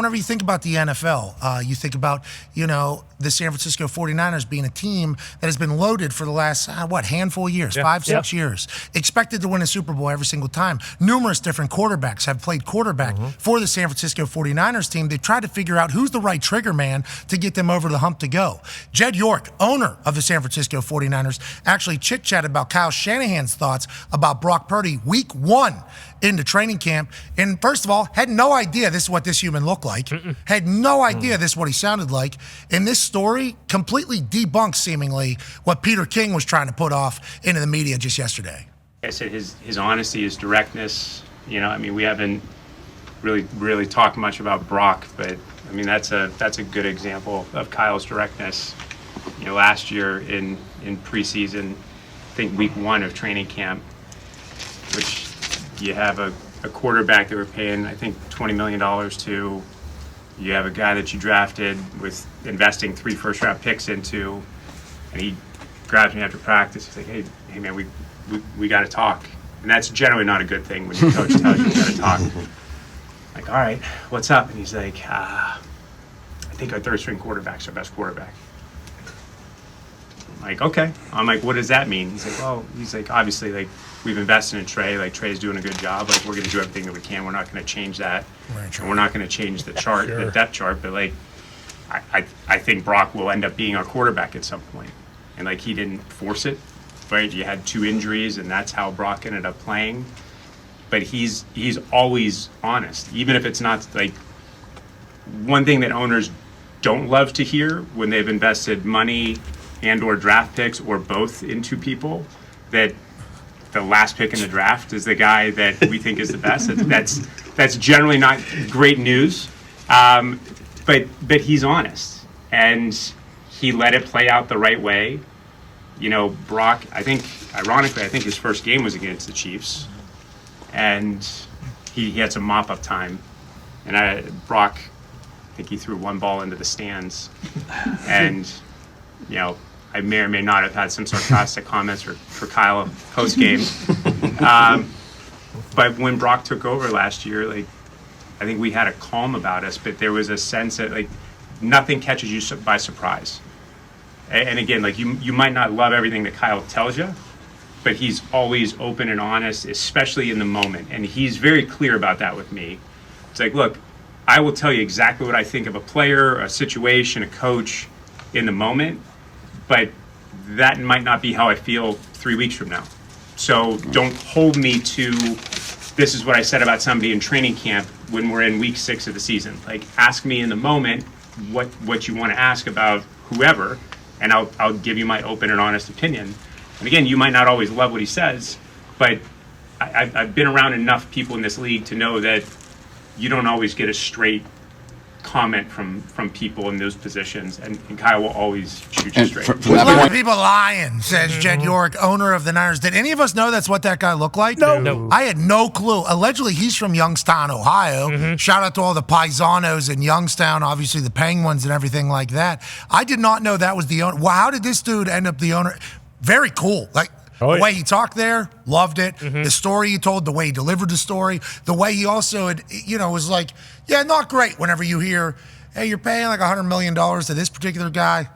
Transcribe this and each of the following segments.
Whenever you think about the NFL, you think about, the San Francisco 49ers being a team that has been loaded for the last, handful of years, 5-6 years. Expected to win a Super Bowl every single time. Numerous different quarterbacks have played quarterback for the San Francisco 49ers team. They've tried to figure out who's the right trigger man to get them over the hump to go. Jed York, owner of the San Francisco 49ers, actually chit-chatted about Kyle Shanahan's thoughts about Brock Purdy week 1 into training camp. And first of all, had no idea this is what this human looked like. Had no idea this is what he sounded like. And this story completely debunks, seemingly, what Peter King was trying to put off into the media just yesterday. I said his honesty, his directness. We haven't really talked much about Brock, but that's a good example of Kyle's directness. Last year in preseason, I think week 1 of training camp, which you have a quarterback that we're paying, I think, $20 million to. You have a guy that you drafted with investing 3 first-round picks into, and he grabs me after practice. He's like, hey man, we got to talk. And that's generally not a good thing when your coach tells you got to talk. Like, all right, what's up? And he's like, I think our third-string quarterback's our best quarterback. I'm like, okay. I'm like, what does that mean? He's like, obviously, we've invested in Trey. Trey's doing a good job. We're going to do everything that we can. We're not going to change that. And we're not going to change the chart, the depth chart. But I think Brock will end up being our quarterback at some point. And he didn't force it, right? You had 2 injuries, and that's how Brock ended up playing. But he's always honest, even if it's not one thing that owners don't love to hear when they've invested money and or draft picks or both into people, that the last pick in the draft is the guy that we think is the best. That's generally not great news, but he's honest, and he let it play out the right way. Brock, ironically, I think his first game was against the Chiefs, and he had some mop-up time, and Brock, I think he threw 1 ball into the stands, and I may or may not have had some sarcastic comments for Kyle post-game. But when Brock took over last year, I think we had a calm about us, but there was a sense that nothing catches you by surprise. And again, you might not love everything that Kyle tells you, but he's always open and honest, especially in the moment. And he's very clear about that with me. It's look, I will tell you exactly what I think of a player, a situation, a coach in the moment, but that might not be how I feel 3 weeks from now. So don't hold me to this is what I said about somebody in training camp when we're in week 6 of the season. Ask me in the moment what you want to ask about whoever, and I'll give you my open and honest opinion. And again, you might not always love what he says, but I've been around enough people in this league to know that you don't always get a straight comment from people in those positions, and Kyle will always shoot you straight. A lot of people lying, says Jed York, owner of the Niners. Did any of us know that's what that guy looked like? No. I had no clue. Allegedly, he's from Youngstown, Ohio. Shout out to all the Paisanos in Youngstown, obviously the Penguins and everything like that. I did not know that was the owner. Wow, how did this dude end up the owner? Very cool. The way he talked there, loved it. The story he told, the way he delivered the story, the way he also had, was not great whenever you hear, hey, you're paying $100 million to this particular guy.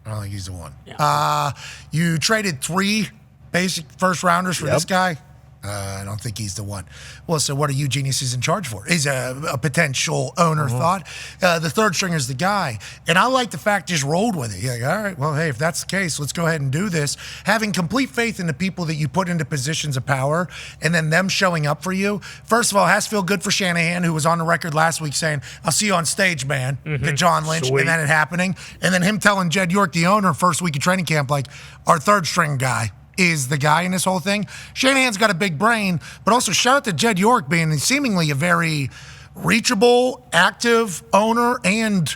I don't think he's the one. Yeah. You traded 3 basic first rounders for this guy. I don't think he's the one. Well, so what are you geniuses in charge for? Is a potential owner thought. The third stringer is the guy. And I like the fact just rolled with it. You're all right, well, hey, if that's the case, let's go ahead and do this. Having complete faith in the people that you put into positions of power and then them showing up for you. First of all, it has to feel good for Shanahan, who was on the record last week saying, I'll see you on stage, man, to John Lynch, and then it happening. And then him telling Jed York, the owner, first week of training camp, our third string guy is the guy in this whole thing. Shanahan's got a big brain, but also shout out to Jed York being seemingly a very reachable, active owner and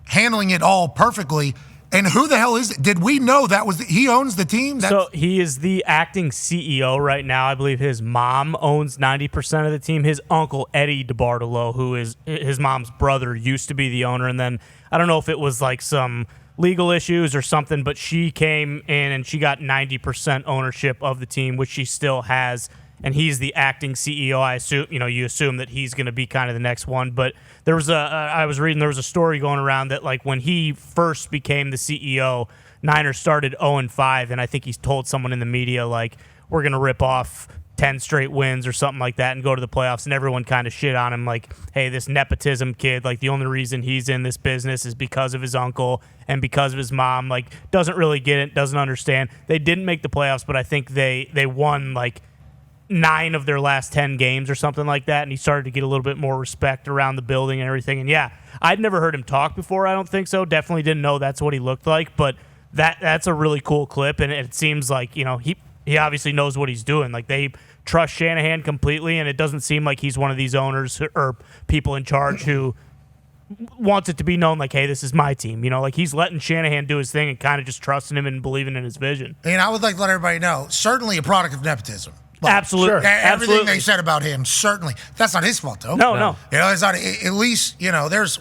handling it all perfectly. And who the hell is it? Did we know that was he owns the team? So he is the acting CEO right now. I believe his mom owns 90% of the team. His uncle, Eddie DeBartolo, who is his mom's brother, used to be the owner. And then I don't know if it was some legal issues or something, but she came in and she got 90% ownership of the team, which she still has and he's the acting CEO. I assume, you assume that he's going to be kind of the next one. But there was I was reading, there was a story going around that like when he first became the CEO, Niners started 0-5, and I think he's told someone in the media like, we're going to rip off 10 straight wins or something like that and go to the playoffs, and everyone kind of shit on him like, hey, this nepotism kid, like the only reason he's in this business is because of his uncle and because of his mom, like doesn't really get it, doesn't understand. They didn't make the playoffs, but I think they won like 9 of their last 10 games or something like that, and he started to get a little bit more respect around the building and everything. And yeah, I'd never heard him talk before, I don't think so. Definitely didn't know that's what he looked like, but that's a really cool clip, and it seems like, he obviously knows what he's doing. Like they trust Shanahan completely, and it doesn't seem like he's one of these owners or people in charge who wants it to be known like, hey, this is my team. Like he's letting Shanahan do his thing and kind of just trusting him and believing in his vision. And I would like to let everybody know, certainly a product of nepotism. Like, absolutely. Sure. Everything Absolutely. they said about him, certainly. That's not his fault, though. No. It's not, at least,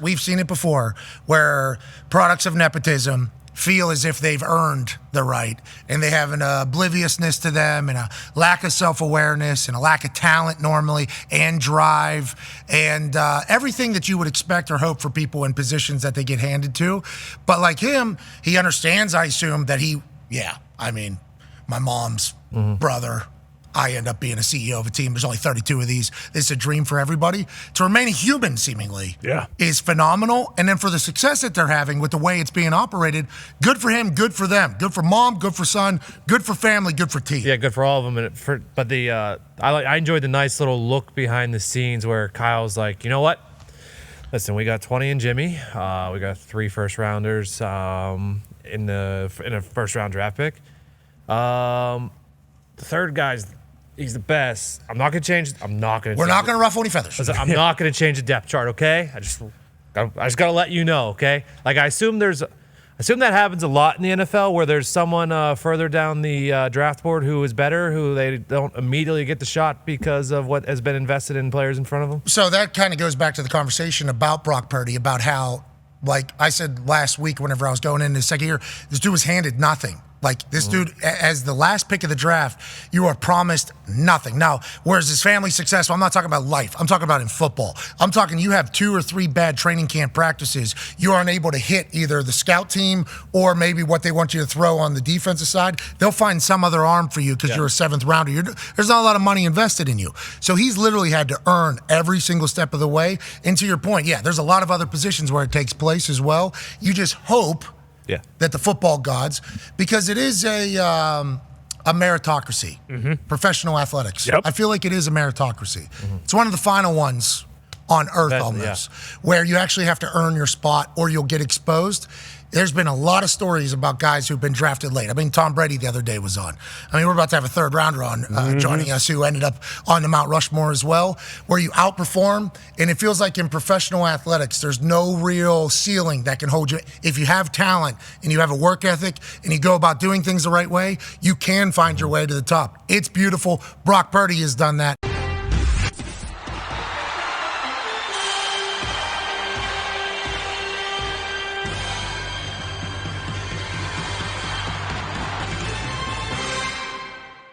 we've seen it before where products of nepotism feel as if they've earned the right, and they have an obliviousness to them and a lack of self-awareness and a lack of talent normally and drive and everything that you would expect or hope for people in positions that they get handed to. But like him, he understands, I assume, that my mom's brother, I end up being a CEO of a team. There's only 32 of these. This is a dream for everybody. To remain a human, seemingly, is phenomenal. And then for the success that they're having with the way it's being operated, good for him, good for them. Good for mom, good for son, good for family, good for team. Yeah, good for all of them. But I enjoyed the nice little look behind the scenes where Kyle's like, you know what? Listen, we got 20 in Jimmy. We got 3 first-rounders in a first-round draft pick. The third guy's... He's the best. I'm not going to change. We're not going to ruffle any feathers. I'm not going to change the depth chart, okay? I just got to let you know, okay? Like I assume that happens a lot in the NFL where there's someone further down the draft board who is better, who they don't immediately get the shot because of what has been invested in players in front of them. So that kind of goes back to the conversation about Brock Purdy, about how, like I said last week whenever I was going into the second year, this dude was handed nothing. Like, this dude, as the last pick of the draft, you are promised nothing. Now, whereas his family's successful, I'm not talking about life. I'm talking about in football. I'm talking you have 2 or 3 bad training camp practices. You aren't able to hit either the scout team or maybe what they want you to throw on the defensive side. They'll find some other arm for you because you're a 7th rounder. There's not a lot of money invested in you. So he's literally had to earn every single step of the way. And to your point, there's a lot of other positions where it takes place as well. You just hope that the football gods, because it is a meritocracy, professional athletics. Yep. I feel like it is a meritocracy. It's one of the final ones on earth almost, where you actually have to earn your spot or you'll get exposed. There's been a lot of stories about guys who've been drafted late. I mean, Tom Brady the other day was on. I mean, we're about to have a 3rd rounder on joining us who ended up on the Mount Rushmore as well, where you outperform. And it feels like in professional athletics, there's no real ceiling that can hold you. If you have talent and you have a work ethic and you go about doing things the right way, you can find your way to the top. It's beautiful. Brock Purdy has done that.